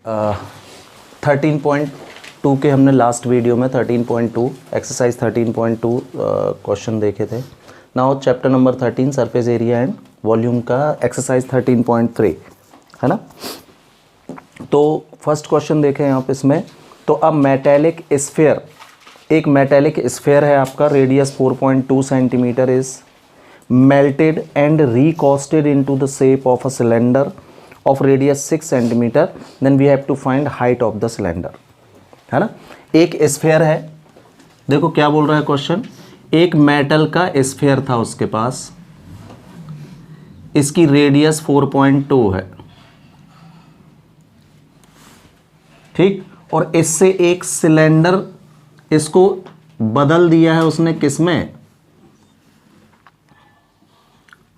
13.2 के हमने last video में 13.2 एक्सरसाइज 13.2 क्वेश्चन देखे थे। Now chapter number 13 surface area and volume का एक्सरसाइज 13.3 है ना। तो फर्स्ट क्वेश्चन देखें यहाँ पे इसमें। तो अब मेटेलिक स्फीयर, एक मेटेलिक स्फीयर है आपका, radius 4.2 centimetre is melted and recasted into the shape of a cylinder of radius 6 centimeter, then we have to find height of the cylinder, है ना। एक स्फीयर है, देखो क्या बोल रहा है क्वेश्चन, एक मेटल का स्फीयर था उसके पास, इसकी रेडियस 4.2 है, ठीक, और इससे एक सिलेंडर इसको बदल दिया है उसने, किसमें,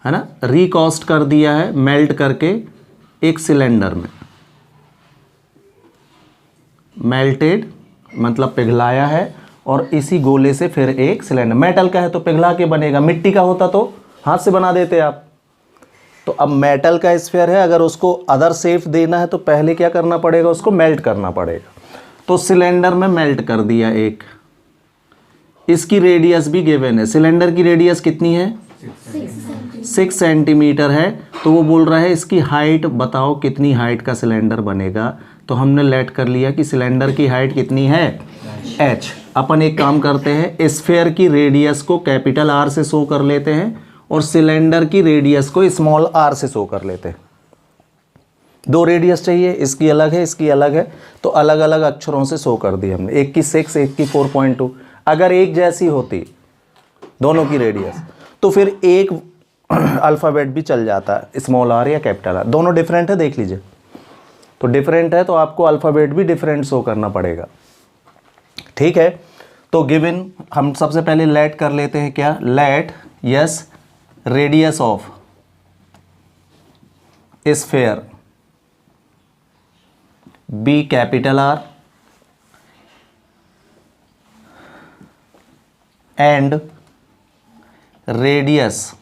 है ना, रिकास्ट कर दिया है, मेल्ट करके एक सिलेंडर में। मेल्टेड मतलब पिघलाया है, और इसी गोले से फिर एक सिलेंडर, मेटल का है तो पिघला के बनेगा, मिट्टी का होता तो हाथ से बना देते आप। तो अब मेटल का स्फीयर है, अगर उसको अदर शेप देना है तो पहले क्या करना पड़ेगा, उसको मेल्ट करना पड़ेगा। तो सिलेंडर में मेल्ट कर दिया एक, इसकी रेडियस भी गिवन है, सिलेंडर की रेडियस कितनी है, 6 सेंटीमीटर है। तो वो बोल रहा है इसकी हाइट बताओ, कितनी हाइट का सिलेंडर बनेगा। तो हमने लेट कर लिया कि सिलेंडर की हाइट कितनी है, h। अपन एक काम करते हैं, स्फीयर की रेडियस को कैपिटल R से शो कर लेते हैं और सिलेंडर की रेडियस को स्मॉल r से शो कर लेते हैं। दो रेडियस चाहिए, इसकी अलग है, इसकी अलग है, तो अलग अलग अक्षरों से शो कर दी हमने, एक की 6 एक की 4.2। अगर एक जैसी होती दोनों की रेडियस तो फिर एक अल्फ़ाबेट भी चल जाता है, स्मॉल r या कैपिटल R। दोनों डिफरेंट है, देख लीजिए, तो डिफरेंट है तो आपको अल्फ़ाबेट भी डिफरेंट शो करना पड़ेगा, ठीक है। तो गिवन हम सबसे पहले लेट कर लेते हैं, क्या, let yes radius of sphere be capital R and radius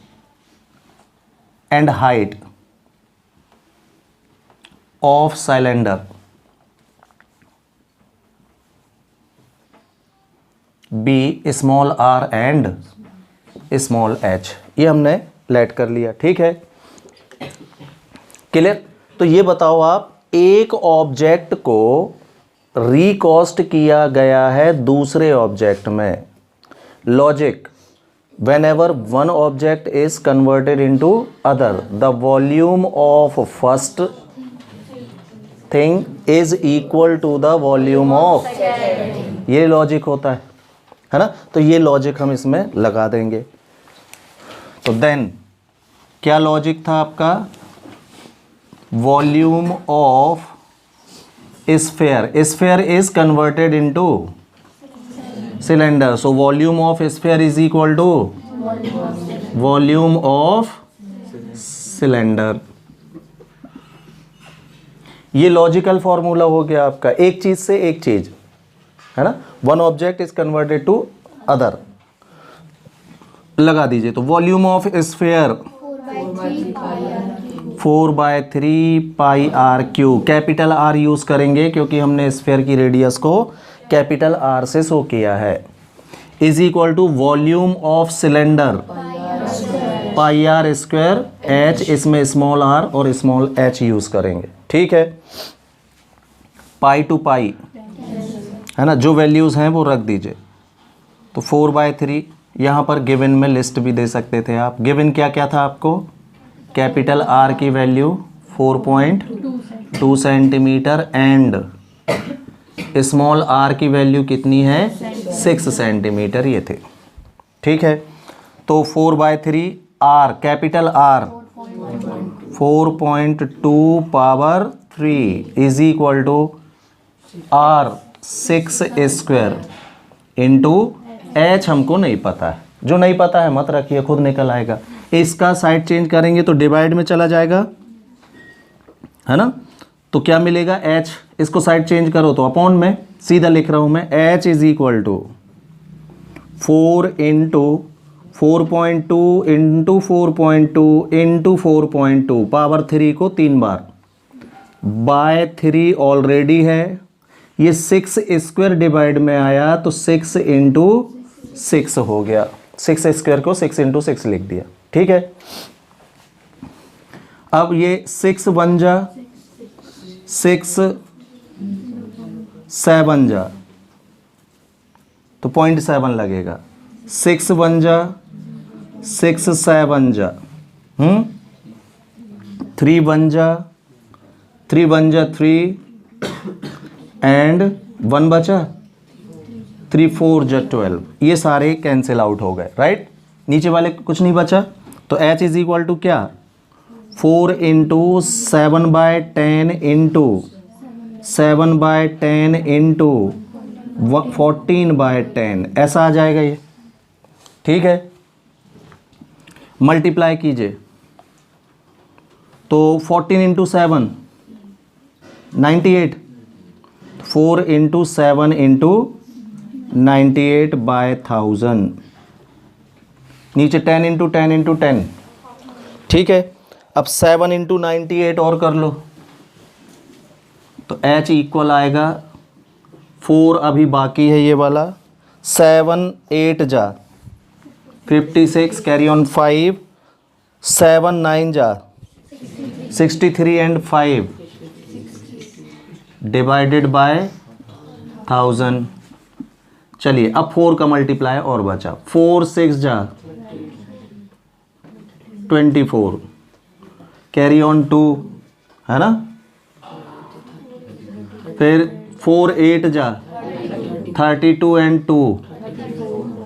and height of cylinder B small r and small h। ये हमने लेट कर लिया, ठीक है, क्लियर। तो ये बताओ आप, एक ऑब्जेक्ट को रिकास्ट किया गया है दूसरे ऑब्जेक्ट में। Logic, whenever one object is converted into other, the volume of first thing is equal to the volume of, ये लॉजिक होता है ना। तो ये लॉजिक हम इसमें लगा देंगे। तो देन क्या लॉजिक था आपका, volume of sphere, sphere is converted into cylinder, so volume of sphere is equal to volume of cylinder. ये लॉजिकल फॉर्मूला हो गया आपका, एक चीज से एक चीज, है ना, one object is converted to other. लगा दीजिए, तो volume of sphere 4/3 pi R cube, capital R use करेंगे क्योंकि हमने स्फीयर की रेडियस को कैपिटल R से शो किया है, is equal to volume of cylinder pi R square h, इसमें स्मॉल r और स्मॉल h यूज करेंगे, ठीक है। पाई टू पाई, है ना, जो वैल्यूज हैं वो रख दीजिए। तो 4/3 यहाँ पर गिवन में लिस्ट भी दे सकते थे आप। गिवन क्या क्या था आपको, कैपिटल R की value 4.2 centimetre and small r की वैल्यू कितनी है, 6 सेंटीमीटर, ये थे, ठीक है। तो 4/3 r, capital R 4.2 power 3 is equal to R 6 square into h, हमको नहीं पता है, जो नहीं पता है मत रखिए, खुद निकल आएगा। इसका साइड चेंज करेंगे तो डिवाइड में चला जाएगा, है ना। तो क्या मिलेगा, h, इसको साइड चेंज करो तो अपॉन में, सीधा लिख रहा हूं मैं, h is equal to 4 into 4.2 into 4.2 into 4.2 power 3 को 3 बार बाय 3 ऑलरेडी है, ये 6 स्क्वायर डिवाइड में आया तो 6 इंटू 6 हो गया, 6 स्क्वायर को 6 इंटू 6 लिख दिया, ठीक है। अब ये 6 बन जा, 6 7 जा तो 0.7 लगेगा, 6 बन जा, 6 7 जा, 3 बन जा, 3 बन जा 3 एंड 1 बचा, 3 4 जा 12, ये सारे कैंसिल आउट हो गए, राइट। नीचे वाले कुछ नहीं बचा, तो h इज इक्वल टू क्या, 4 इंटू 7/10 इंटू 7/10 इंटू 14/10, ऐसा आ जाएगा ये, ठीक है। मल्टीप्लाई कीजिए तो 14 इंटू 7 98, 4 इंटू 7 इंटू 98/1000, नीचे 10 इंटू 10 इंटू 10, ठीक है। अब 7 इंटू 98 और कर लो तो h इक्वल आएगा 4, अभी बाकी है ये वाला, 7 8 जा 56, कैरी ऑन 5, 7 9 जा 63 एंड 5 डिवाइडेड बाय 1000। चलिए अब 4 का मल्टीप्लाई और बचा, 4 6 जा 24, कैरी ऑन 2, है ना, फिर 4 8 जा 32 एंड 2,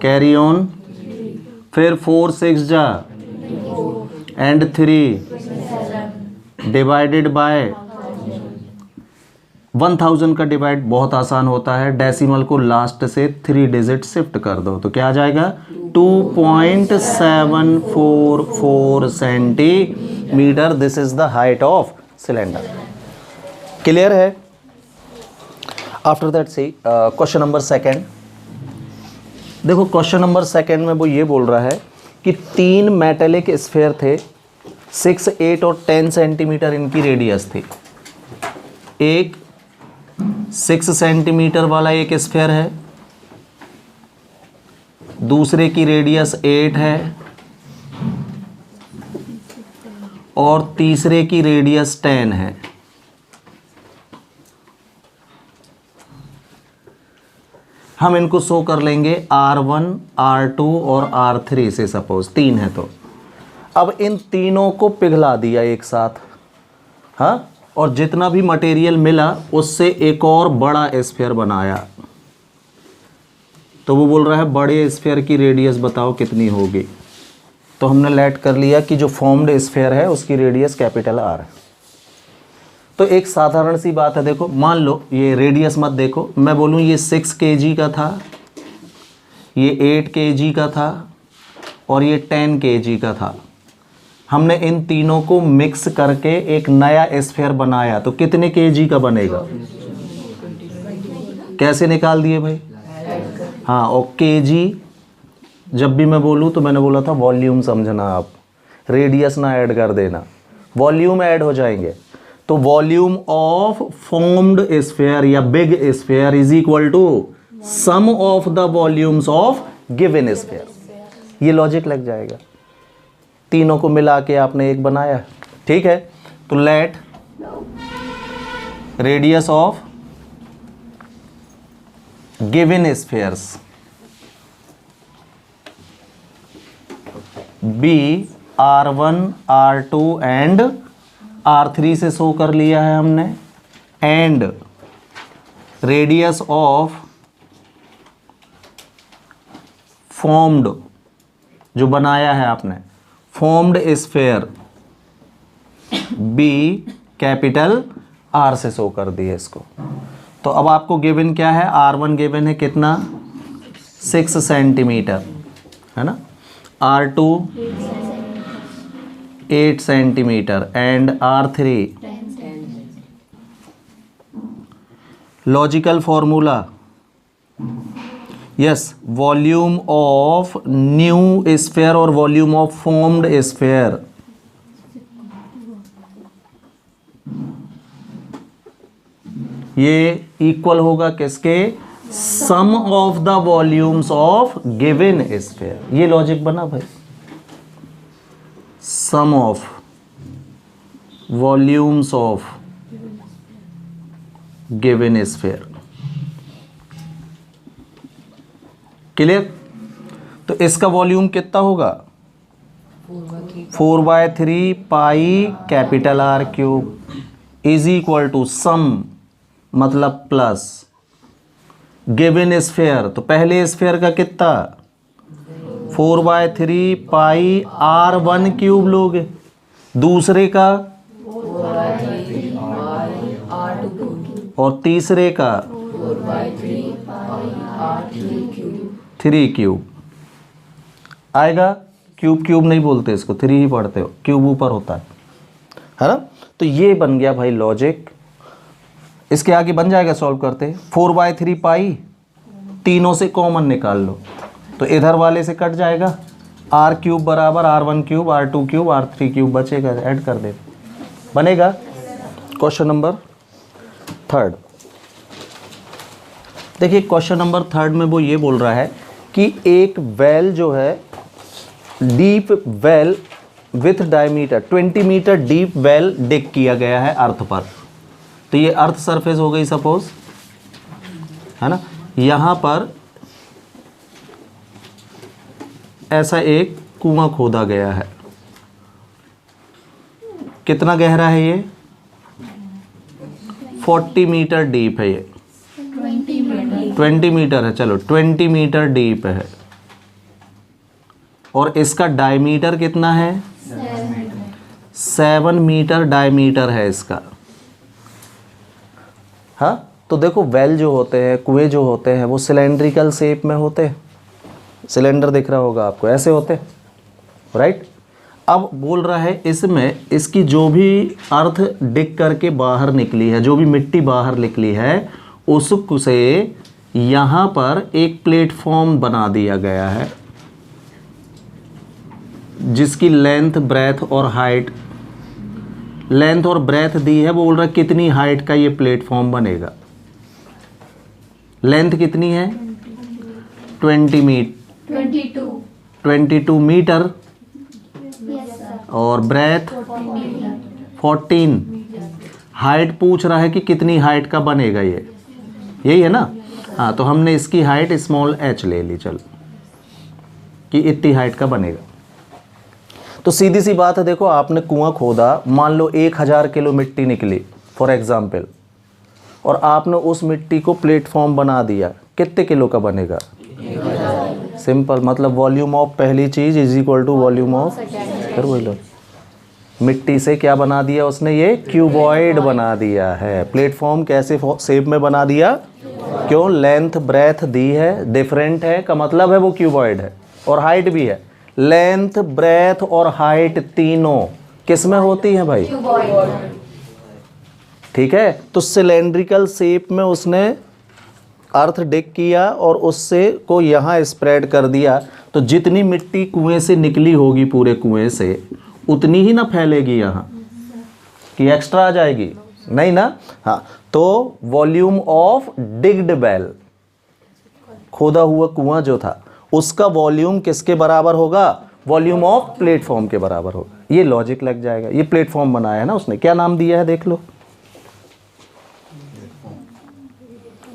कैरी ऑन, फिर 4 6 जा एंड 3 डिवाइडेड बाय 1000 का डिवाइड बहुत आसान होता है, डेसिमल को लास्ट से 3 डिजिट शिफ्ट कर दो तो क्या आ जाएगा 2.744 centimetre. This is the height of cylinder. Clear है? After that see question number second. देखो क्वेश्चन नंबर सेकेंड में वो ये बोल रहा है कि 3 मेटेलिक स्फीयर थे, 6, 8 और 10 सेंटीमीटर इनकी रेडियस थी। एक 6 सेंटीमीटर वाला एक स्फीयर है, दूसरे की रेडियस 8 है और तीसरे की रेडियस 10 है। हम इनको शो कर लेंगे R1, R2 और R3 से, सपोज 3 है तो। अब इन तीनों को पिघला दिया एक साथ, हाँ, और जितना भी मटेरियल मिला उससे एक और बड़ा स्फीयर बनाया। तो वो बोल रहा है बड़े स्फीयर की रेडियस बताओ कितनी होगी। तो हमने लेट कर लिया कि जो फॉर्म्ड स्फीयर है उसकी रेडियस कैपिटल R है। तो एक साधारण सी बात है, देखो मान लो ये रेडियस मत देखो, मैं बोलूँ ये 6 kg का था, ये 8 kg का था और ये 10 kg का था। हमने इन तीनों को मिक्स करके एक नया स्फीयर बनाया तो कितने kg का बनेगा? कैसे निकाल दिए भाई? हाँ, और kg जब भी मैं बोलूँ तो मैंने बोला था वॉल्यूम समझना, आप रेडियस ना ऐड कर देना, वॉल्यूम ऐड हो जाएंगे। तो वॉल्यूम ऑफ फॉर्म्ड स्फीयर या big sphere is equal to sum of the volumes of given sphere. ये लॉजिक लग जाएगा। तीनों को मिला के आपने एक बनाया, ठीक है। तो let radius of given spheres be R1, R2 and R3 से शो कर लिया है हमने, एंड रेडियस ऑफ फॉर्म्ड जो बनाया है आपने, formed sphere be capital R से शो कर दिए इसको। तो अब आपको गिवन क्या है? R1 गिवन है कितना? 6 सेंटीमीटर, है ना, R2 8 centimetre and R3 logical formula, yes, volume of new sphere और वॉल्यूम ऑफ फॉर्म्ड स्फीयर ये इक्वल होगा किसके, sum of the volumes of given sphere. ये लॉजिक बना भाई, sum of volumes of given sphere. Clear. तो इसका volume कितना होगा, 4/3 pi capital R cube is equal to sum मतलब प्लस गिवन स्फीयर। तो पहले स्फीयर का कितना, 4/3 पाई R1 क्यूब लोगे, दूसरे का और तीसरे का 3 क्यूब आएगा। क्यूब क्यूब नहीं बोलते इसको, 3 ही पढ़ते हो, क्यूब ऊपर होता है ना। तो ये बन गया भाई लॉजिक। इसके आगे बन जाएगा सॉल्व करते, 4/3 पाई, तीनों से कॉमन निकाल लो तो इधर वाले से कट जाएगा, आर क्यूब बराबर R1 cube, R2 cube, R3 cube बचेगा, ऐड कर दे, बनेगा। Question number 3। देखिए क्वेश्चन नंबर 3 में वो ये बोल रहा है कि एक वेल जो है, deep well with diameter 20 metre deep well dig किया गया है अर्थ पर। तो ये अर्थ सरफेस हो गई सपोज, है ना। यहाँ पर ऐसा एक कुआं खोदा गया है, कितना गहरा है ये, 40 मीटर डीप है ये, 20 मीटर है, चलो 20 मीटर डीप है। और इसका डायमीटर कितना है, 7 मीटर डायमीटर है इसका। हाँ, तो देखो वेल जो होते हैं, कुएं जो होते हैं, वो सिलेंड्रिकल शेप में होते हैं। सिलेंडर दिख रहा होगा आपको, ऐसे होते हैं, राइट। अब बोल रहा है इसमें इसकी जो भी अर्थ डिग करके बाहर निकली है, जो भी मिट्टी बाहर निकली है, उससे यहाँ पर एक प्लेटफॉर्म बना दिया गया है जिसकी लेंथ ब्रेथ और हाइट, लेंथ और ब्रेथ दी है। वो बोल रहा है कितनी हाइट का ये प्लेटफॉर्म बनेगा। लेंथ कितनी है, 22 मीटर और ब्रेथ 14। हाइट पूछ रहा है कि कितनी हाइट का बनेगा ये, यही है ना। हाँ, तो हमने इसकी हाइट स्मॉल h ले ली, चलो कि इतनी हाइट का बनेगा। तो सीधी सी बात है, देखो आपने कुआं खोदा, मान लो 1000 किलो मिट्टी निकली फॉर एग्जाम्पल, और आपने उस मिट्टी को प्लेटफॉर्म बना दिया, कितने किलो का बनेगा, सिंपल, मतलब वॉल्यूम ऑफ पहली चीज is equal to volume of, फिर वही लो, मिट्टी से क्या बना दिया उसने, ये क्यूबॉइड बना दिया है। प्लेटफॉर्म कैसे शेप में बना दिया, क्यों, लेंथ ब्रेथ दी है, डिफरेंट है का मतलब है वो क्यूबॉइड है, और हाइट भी है। लेंथ ब्रेथ और हाइट तीनों किस में होती हैं भाई, ठीक है। तो सिलेंड्रिकल शेप में उसने अर्थ डिग किया और उससे को यहाँ स्प्रेड कर दिया, तो जितनी मिट्टी कुएं से निकली होगी पूरे कुएं से, उतनी ही ना फैलेगी यहाँ कि एक्स्ट्रा आ जाएगी, नहीं ना। हाँ, तो वॉल्यूम ऑफ डिग्ड वेल, खोदा हुआ कुआं जो था, उसका वॉल्यूम किसके बराबर होगा, वॉल्यूम ऑफ प्लेटफॉर्म के बराबर होगा। ये लॉजिक लग जाएगा। ये प्लेटफॉर्म बनाया है ना उसने, क्या नाम दिया है देख लो,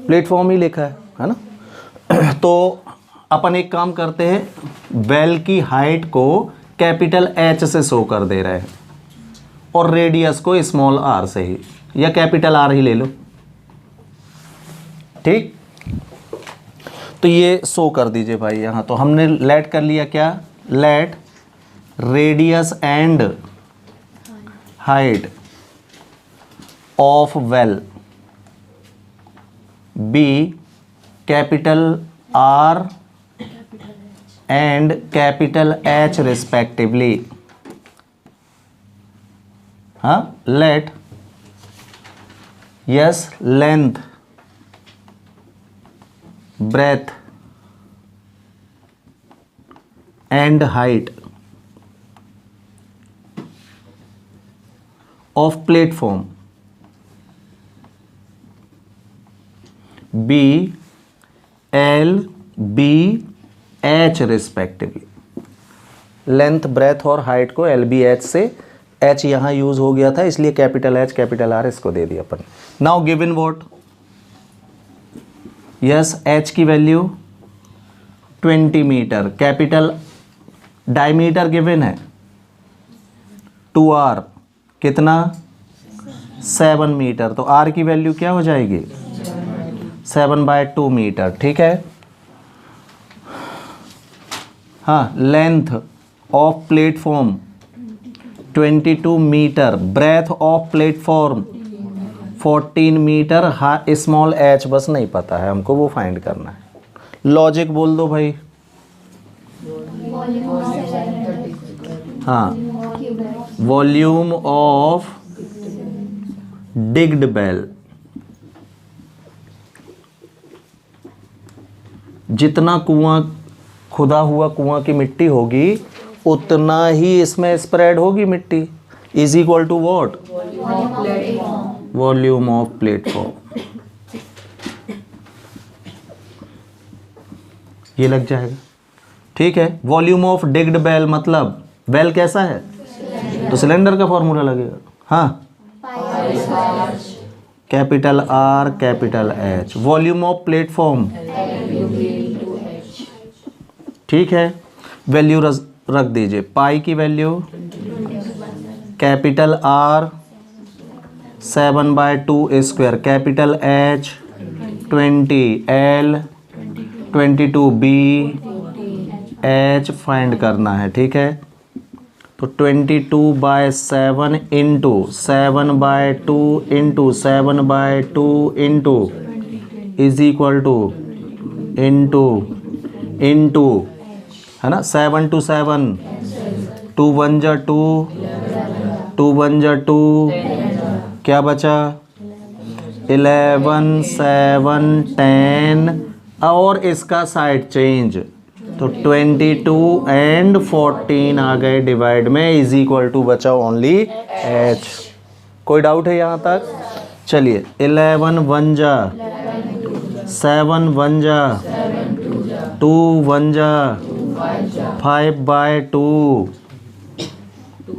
प्लेटफॉर्म ही लिखा है ना। तो अपन एक काम करते हैं, वेल की हाइट को कैपिटल H से शो कर दे रहे हैं और रेडियस को स्मॉल r से ही, या कैपिटल R ही ले लो, ठीक। तो ये शो कर दीजिए भाई यहाँ। तो हमने लेट कर लिया क्या, let radius and height of well be capital R and capital H respectively. हाँ, let yes length breadth and height of platform be, L, B, H respectively. Length, breadth और हाइट को एल, बी, एच से, H यहाँ use हो गया था इसलिए capital H capital R इसको दे दिया अपन। Now given what, yes, H की value 20 metre, capital diameter given है 2r, कितना 7 मीटर, तो r की वैल्यू क्या हो जाएगी 7/2 मीटर, ठीक है। हाँ, length of platform 22 metre, breadth of platform 14 metre, small H बस नहीं पता है हमको, वो फाइंड करना है। लॉजिक बोल दो भाई। हाँ, वॉल्यूम ऑफ डिग्ड बेल, जितना कुआं खुदा हुआ कुआं की मिट्टी होगी उतना ही इसमें स्प्रेड होगी मिट्टी, is equal to what, volume of platform. ये लग जाएगा, ठीक है। वॉल्यूम ऑफ डिग्ड बेल मतलब बेल कैसा है, तो सिलेंडर का फॉर्मूला लगेगा। हाँ, capital R capital H, volume of platform, ठीक है। वैल्यू रख दीजिए, पाई की value capital R 7/2 square, capital H 20, L 22, B, H find करना है, ठीक है। तो 22/7 into 7/2 into 7/2 into is equal two into है ना, 7 to 7, 2 1 जा 2, 2 1 जा 2, क्या बचा 11 7 10, और इसका साइड चेंज, तो 22 एंड 14 आ गए डिवाइड में, इज इक्वल टू बचा ओनली एच। कोई डाउट है यहाँ तक? चलिए, 11 1 जा 7 1 जा 2 1 जा 5/2,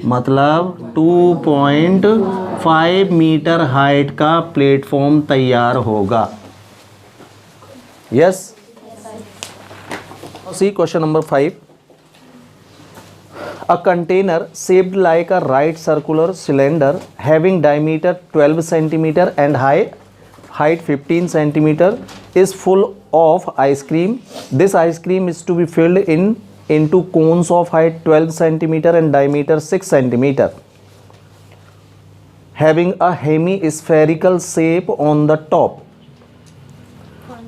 मतलब 2.5 मीटर हाइट का प्लेटफॉर्म तैयार होगा। Yes, see question number 5। A container shaped like a right circular cylinder having diameter 12 centimeter and height 15 centimeter is full of ice cream. This ice cream is to be filled into cones of height 12 centimeter and diameter 6 centimeter, having a hemispherical shape on the top.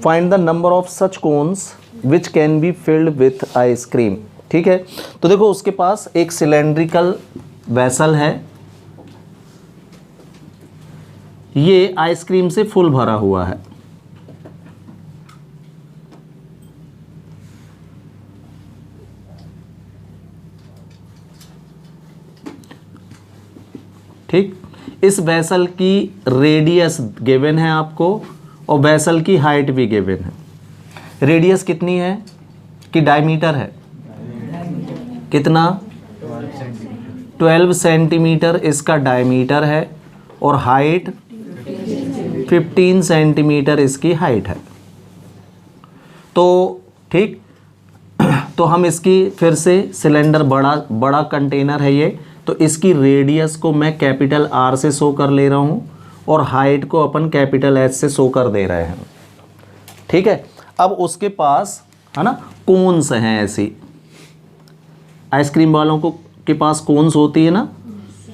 Find the number of such cones which can be filled with ice cream. ठीक है, तो देखो उसके पास एक cylindrical vessel है, ये ice cream से full भरा हुआ है। ठीक, इस वेसल की रेडियस गिवन है आपको और वेसल की हाइट भी गिवन है। रेडियस कितनी है कि डायमीटर है, कितना 12 सेंटीमीटर इसका डायमीटर है और हाइट 15 सेंटीमीटर इसकी हाइट है। तो ठीक, तो हम इसकी फिर से सिलेंडर बड़ा कंटेनर है ये, तो इसकी रेडियस को मैं कैपिटल आर से शो कर ले रहा हूँ और हाइट को अपन कैपिटल एच से शो कर दे रहे हैं। ठीक है, अब उसके पास है ना कोन्स हैं, ऐसी आइसक्रीम वालों को के पास कोन्स होती है ना,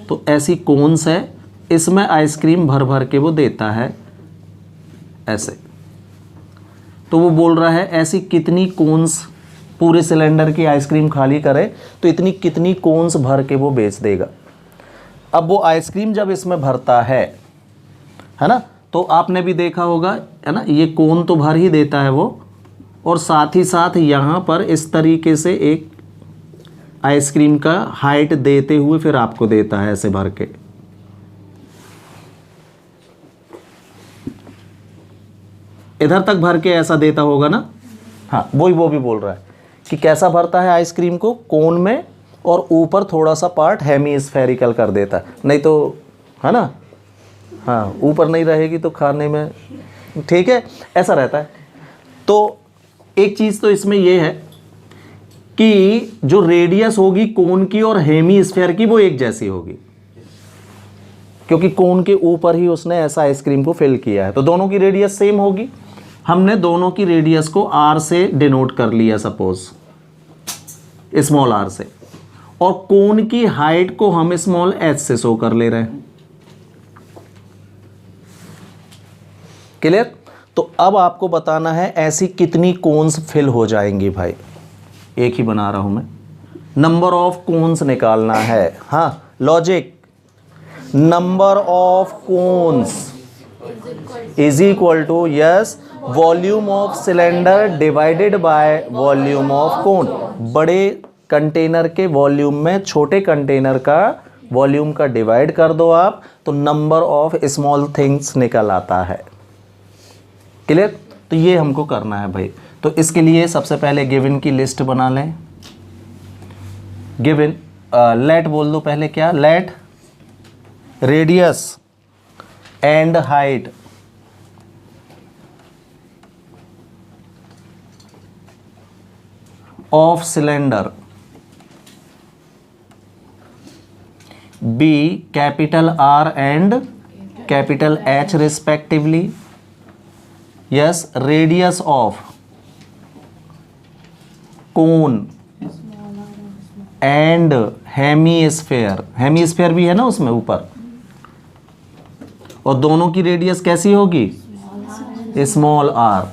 तो ऐसी कोन्स है, इसमें आइसक्रीम भर भर के वो देता है ऐसे। तो वो बोल रहा है ऐसी कितनी कोन्स पूरे सिलेंडर की आइसक्रीम खाली करे तो इतनी कितनी कोन्स भर के वो बेच देगा। अब वो आइसक्रीम जब इसमें भरता है ना, तो आपने भी देखा होगा है ना, ये कोन तो भर ही देता है वो, और साथ ही साथ यहाँ पर इस तरीके से एक आइसक्रीम का हाइट देते हुए फिर आपको देता है ऐसे भर के। इधर तक भर के ऐसा देता होगा ना, हाँ वो भी बोल रहा है कि कैसा भरता है आइसक्रीम को, कोन में, और ऊपर थोड़ा सा पार्ट हेमी स्फेरिकल कर देता है, नहीं तो, है ना, हाँ ऊपर नहीं रहेगी तो खाने में, ठीक है, ऐसा रहता है। तो एक चीज़ तो इसमें ये है कि जो रेडियस होगी कोन की और हेमी स्फेयर की वो एक जैसी होगी, क्योंकि कोन के ऊपर ही उसने ऐसा आइसक्रीम को फिल किया है, तो दोनों की रेडियस सेम होगी। हमने दोनों की रेडियस को r से डिनोट कर लिया, सपोज स्मॉल r से, और कोन की हाइट को हम स्मॉल h से शो कर ले रहे हैं। क्लियर? तो अब आपको बताना है ऐसी कितनी कोन्स फिल हो जाएंगी भाई, एक ही बना रहा हूं मैं, नंबर ऑफ कोन्स निकालना है। हाँ logic, number of cones is equal to, yes, volume of cylinder divided by volume of cone. बड़े कंटेनर के वॉल्यूम में छोटे कंटेनर का वॉल्यूम का डिवाइड कर दो आप, तो नंबर ऑफ स्मॉल थिंग्स निकल आता है। क्लियर? तो ये हमको करना है भाई। तो इसके लिए सबसे पहले गिवन की लिस्ट बना लें। गिवन, लेट बोल दो पहले, क्या, let radius and height of cylinder be capital R and capital H respectively. Yes, radius of cone and hemisphere, hemisphere भी है ना उसमें ऊपर, और दोनों की रेडियस कैसी होगी, स्मॉल r,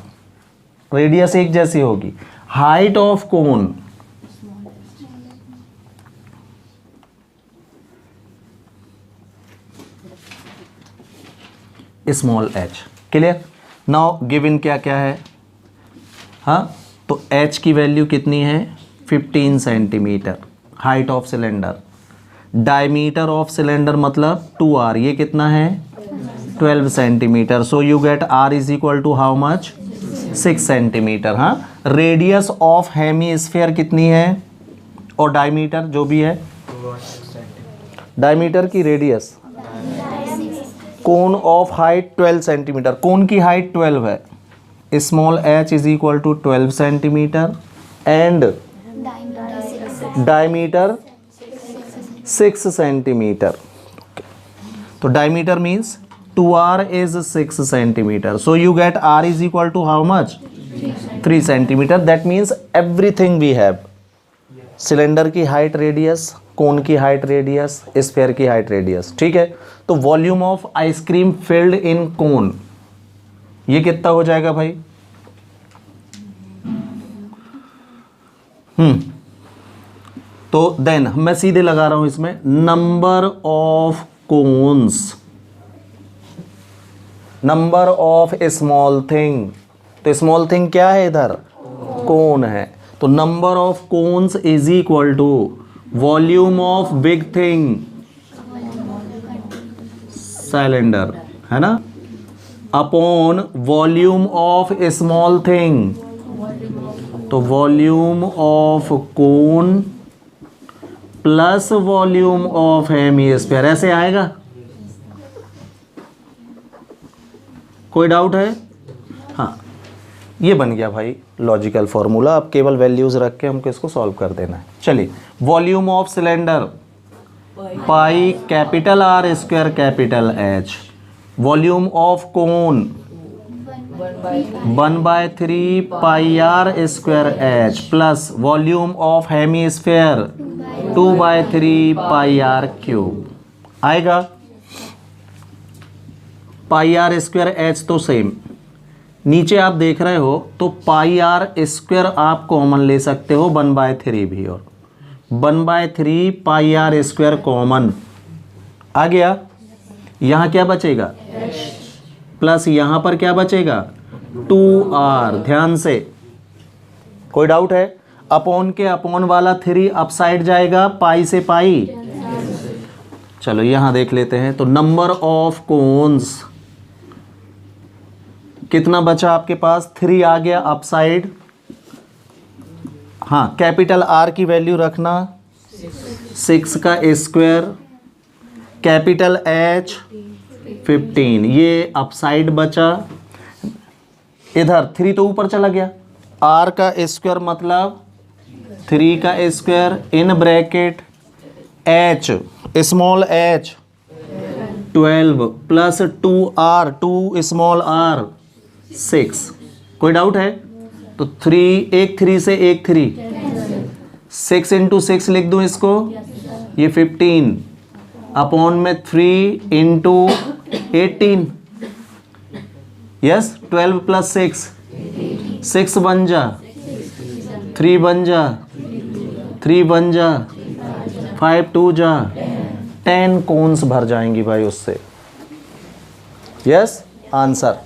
रेडियस एक जैसी होगी। Height of cone small h। Clear? Now given क्या क्या है, हाँ, तो h की वैल्यू कितनी है, 15 centimetre, height of cylinder. Diameter of cylinder मतलब 2r, ये कितना है, 12 centimetre. So you get r is equal to how much, 6 centimetre. हाँ, रेडियस ऑफ हेमीस्फेयर कितनी है, और डायमीटर जो भी है, डायमीटर की radius, cone of height 12 centimetre, cone की हाइट 12 है, small h is equal to 12 centimetre and diameter 6 centimetre. तो diameter means 2r is 6 centimeter. So you get r is equal to how much? 3 centimeter. That means everything we have. Cylinder की height radius, cone की height radius, sphere की height radius, ठीक है। तो volume of ice cream filled in cone, ये कितना हो जाएगा भाई, तो देन मैं सीधे लगा रहा हूं इसमें, number of cones, number of small thing. तो स्मॉल थिंग क्या है इधर, कोन है, तो number of cones is equal to volume of big thing, cylinder, है ना, upon volume of small thing, तो volume of cone plus volume of hemisphere, ऐसे आएगा। कोई डाउट है? हाँ, ये बन गया भाई लॉजिकल फॉर्मूला। अब केवल वैल्यूज रख के हमको इसको सॉल्व कर देना है। चलिए, volume of cylinder pi capital R square capital H, volume of cone 1/3 pi R square H plus volume of hemisphere 2/3 pi R cube आएगा। पाई R स्क्वायर H तो सेम, नीचे आप देख रहे हो तो पाई R स्क्वायर आप कॉमन ले सकते हो, 1/3 भी, और 1/3 पाई R स्क्वायर कॉमन आ गया। यहाँ क्या बचेगा, प्लस यहाँ पर क्या बचेगा, 2R, ध्यान से, कोई डाउट है? अपॉन के अपॉन वाला 3 अपसाइड जाएगा, पाई से पाई। चलो यहाँ देख लेते हैं, तो नंबर ऑफ कोन्स कितना बचा आपके पास, 3 आ गया अप साइड। हाँ, कैपिटल आर की वैल्यू रखना 6 का स्क्वायर, कैपिटल एच 15, ये अप साइड बचा। इधर 3 तो ऊपर चला गया, आर का स्क्वायर मतलब 3 का square in bracket H small H 12 plus 2r 2 small r 6। कोई डाउट है? तो 3 एक 3 से एक 3, 6 इंटू 6 लिख दूँ इसको, ये 15 अपॉन में 3 इंटू 18, यस 12 प्लस 6, 6 बन जा, 3 बन जा, 3 बन जा, 5 2 जा, 10 कोन्स भर जाएंगी भाई उससे। Yes answer.